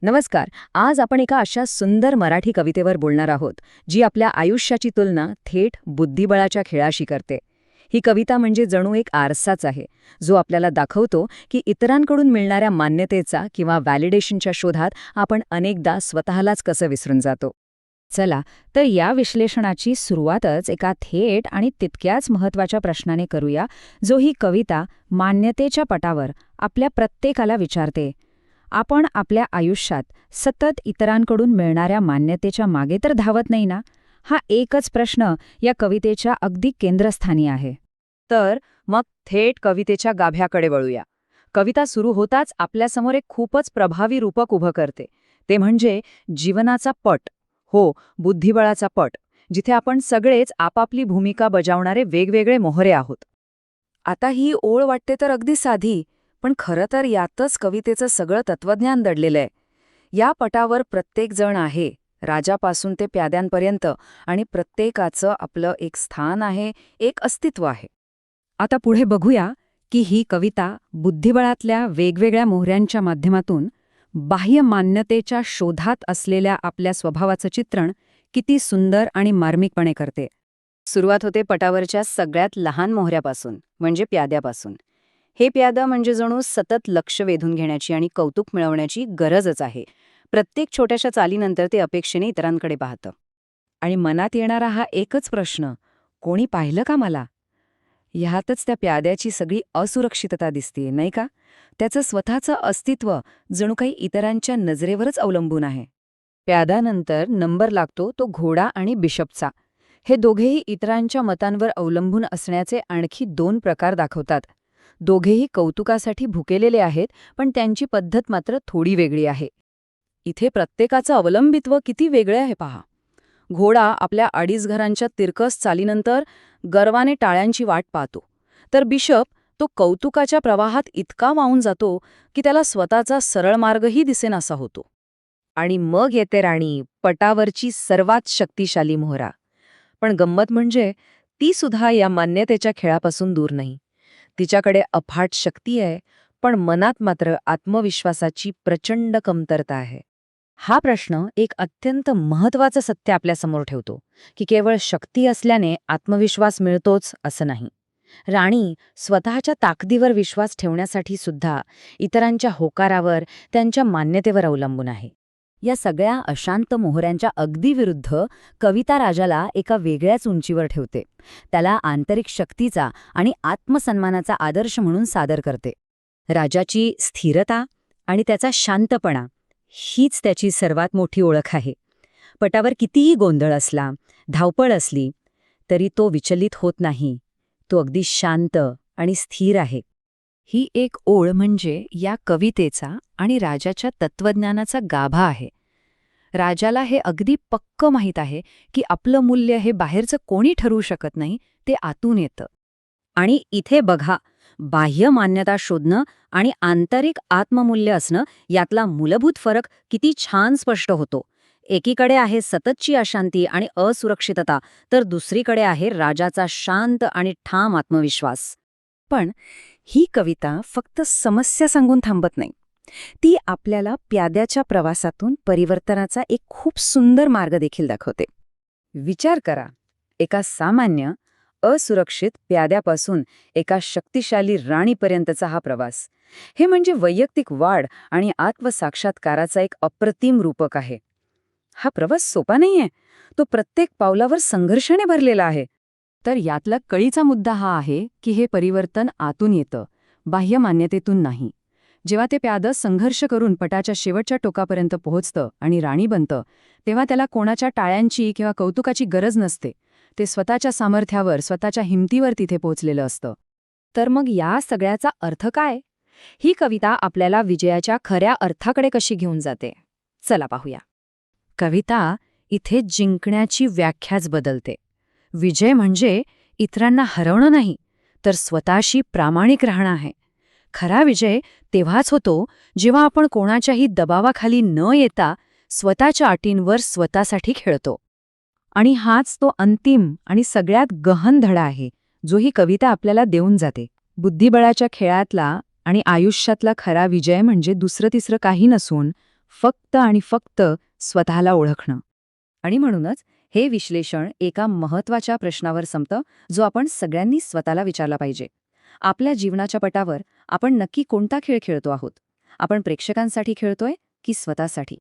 नमस्कार. आज आपण एका अशा सुंदर मराठी कवितेवर बोलणार आहोत, जी आपल्या आयुष्याची तुलना थेट बुद्धिबळाच्या खेळाशी करते. ही कविता म्हणजे जणू एक आरसाच आहे, जो आपल्याला दाखवतो की इतरांकडून मिळणाऱ्या मान्यतेचा किंवा व्हॅलिडेशनच्या शोधात आपण अनेकदा स्वतःलाच कसं विसरून जातो. चला, तर या विश्लेषणाची सुरुवातच एका थेट आणि तितक्याच महत्त्वाच्या प्रश्नाने करूया, जो ही कविता मान्यतेच्या पटावर आपल्या प्रत्येकाला विचारते. आपण आपल्या आयुष्यात सतत इतरांकडून मिळणाऱ्या मान्यतेच्या मागे तर धावत नाही ना? हा एकच प्रश्न या कवितेच्या अगदी केंद्रस्थानी आहे. तर मग थेट कवितेच्या गाभ्याकडे वळूया. कविता सुरू होताच आपल्यासमोर एक खूपच प्रभावी रूपक उभं करते. ते म्हणजे जीवनाचा पट. हो, बुद्धिबळाचा पट, जिथे आपण सगळेच आपापली भूमिका बजावणारे वेगवेगळे मोहरे आहोत. आता ही ओळ वाटते तर अगदी साधी, पण खरं तर यातच कवितेचं सगळं तत्वज्ञान दडलेलं आहे. या पटावर प्रत्येक जण आहे, राजापासून ते प्याद्यांपर्यंत, आणि प्रत्येकाचं आपलं एक स्थान आहे, एक अस्तित्व आहे. आता पुढे बघूया की ही कविता बुद्धिबळातल्या वेगवेगळ्या मोहऱ्यांच्या माध्यमातून बाह्य मान्यतेच्या शोधात असलेल्या आपल्या स्वभावाचं चित्रण किती सुंदर आणि मार्मिकपणे करते. सुरुवात होते पटावरच्या सगळ्यात लहान मोहऱ्यापासून, म्हणजे प्याद्यापासून. हे प्यादं म्हणजे जणू सतत लक्ष वेधून घेण्याची आणि कौतुक मिळवण्याची गरजच आहे. प्रत्येक छोट्याशा चालीनंतर ते अपेक्षेने इतरांकडे पाहतं. आणि मनात येणारा हा एकच प्रश्न, कोणी पाहिलं का मला? ह्यातच त्या प्याद्याची सगळी असुरक्षितता दिसते, नाही का? त्याचं स्वतःचं अस्तित्व जणू काही इतरांच्या नजरेवरच अवलंबून आहे. प्याद्यानंतर नंबर लागतो तो घोडा आणि बिशपचा. हे दोघेही इतरांच्या मतांवर अवलंबून असण्याचे आणखी दोन प्रकार दाखवतात. दोघेही कौतुकासाठी भुकेलेले आहेत, पण त्यांची पद्धत मात्र थोडी वेगळी आहे. इथे प्रत्येकाचं अवलंबित्व किती वेगळे आहे पहा. घोडा आपल्या 2.5 घरांच्या तिरकस चालीनंतर गर्वाने टाळ्यांची वाट पाहतो, तर बिशप तो कौतुकाच्या प्रवाहात इतका वाहून जातो की त्याला स्वतःचा सरळ मार्गही दिसेनासा होतो. आणि मग येते राणी, पटावरची सर्वात शक्तिशाली मोहरा. पण गंमत म्हणजे ती सुद्धा या मान्यतेच्या खेळापासून दूर नाही. तिच्याकडे अफाट शक्ती आहे, पण मनात मात्र आत्मविश्वासाची प्रचंड कमतरता आहे. हा प्रश्न एक अत्यंत महत्त्वाचं सत्य आपल्यासमोर ठेवतो, की केवळ शक्ती असल्याने आत्मविश्वास मिळतोच असं नाही. राणी स्वतःच्या ताकदीवर विश्वास ठेवण्यासाठी सुद्धा इतरांच्या होकारावर, त्यांच्या मान्यतेवर अवलंबून आहे. या सगळ्या अशांत मोहऱ्यांच्या अगदी विरुद्ध कविता राजाला एका वेगळ्याच उंचीवर ठेवते. त्याला आंतरिक शक्तीचा आणि आत्मसन्मानाचा आदर्श म्हणून सादर करते. राजाची स्थिरता आणि त्याचा शांतपणा हीच त्याची सर्वात मोठी ओळख आहे. पटावर कितीही गोंधळ असला, धावपळ असली, तरी तो विचलित होत नाही. तो अगदी शांत आणि स्थिर आहे. ही एक ओळ म्हणजे या कवितेचा आणि राजाच्या तत्वज्ञानाचा गाभा आहे. राजाला हे अगदी पक्क माहीत आहे की आपलं मूल्य हे बाहेरचं कोणी ठरवू शकत नाही, ते आतून येतं. आणि इथे बघा, बाह्य मान्यता शोधणं आणि आंतरिक आत्ममूल्य असणं यातला मूलभूत फरक किती छान स्पष्ट होतो. एकीकडे आहे सततची अशांती आणि असुरक्षितता, तर दुसरीकडे आहे राजाचा शांत आणि ठाम आत्मविश्वास. पण ही कविता फक्त समस्या सांगून थांबत नाही. ती आपल्याला प्याद्याच्या प्रवासातून परिवर्तनाचा एक खूप सुंदर मार्ग देखील दाखवते. विचार करा, एका सामान्य असुरक्षित प्याद्यापासून एका शक्तिशाली राणीपर्यंतचा हा प्रवास. हे म्हणजे वैयक्तिक वाढ आणि आत्मसाक्षात्काराचा एक अप्रतिम रूपक आहे. हा प्रवास सोपा नाहीये. तो प्रत्येक पावलावर संघर्षाने भरलेला आहे. तर यातला कळीचा मुद्दा हा आहे की हे परिवर्तन आतून येतं, बाह्य मान्यतेतून नाही. जेव्हा ते प्यादं संघर्ष करून पटाच्या शेवटच्या टोकापर्यंत पोहोचतं आणि राणी बनतं, तेव्हा त्याला कोणाच्या टाळ्यांची किंवा कौतुकाची गरज नसते. ते स्वतःच्या सामर्थ्यावर, स्वतःच्या हिमतीवर तिथे पोहोचलेलं असतं. तर मग या सगळ्याचा अर्थ काय? ही कविता आपल्याला विजयाच्या खऱ्या अर्थाकडे कशी घेऊन जाते? चला पाहूया. कविता इथे जिंकण्याची व्याख्याच बदलते. विजय म्हणजे इतरांना हरवणं नाही, तर स्वतःशी प्रामाणिक राहणं आहे. खरा विजय तेव्हाच होतो जेव्हा आपण कोणाच्याही दबावाखाली न येता स्वतःच्या अटींवर स्वतःसाठी खेळतो. आणि हाच तो अंतिम आणि सगळ्यात गहन धडा आहे, जो ही कविता आपल्याला देऊन जाते. बुद्धिबळाच्या खेळातला आणि आयुष्यातला खरा विजय म्हणजे दुसरं तिसरं काही नसून फक्त आणि फक्त स्वतःला ओळखणं. आणि म्हणूनच हे विश्लेषण एका महत्त्वाच्या प्रश्नावर संपतं, जो आपण सगळ्यांनी स्वतःला विचारला पाहिजे. आपल्या जीवनाच्या पटावर आपण नक्की कोणता खेळ खेळतो आहोत? आपण प्रेक्षकांसाठी खेळतोय की स्वतःसाठी?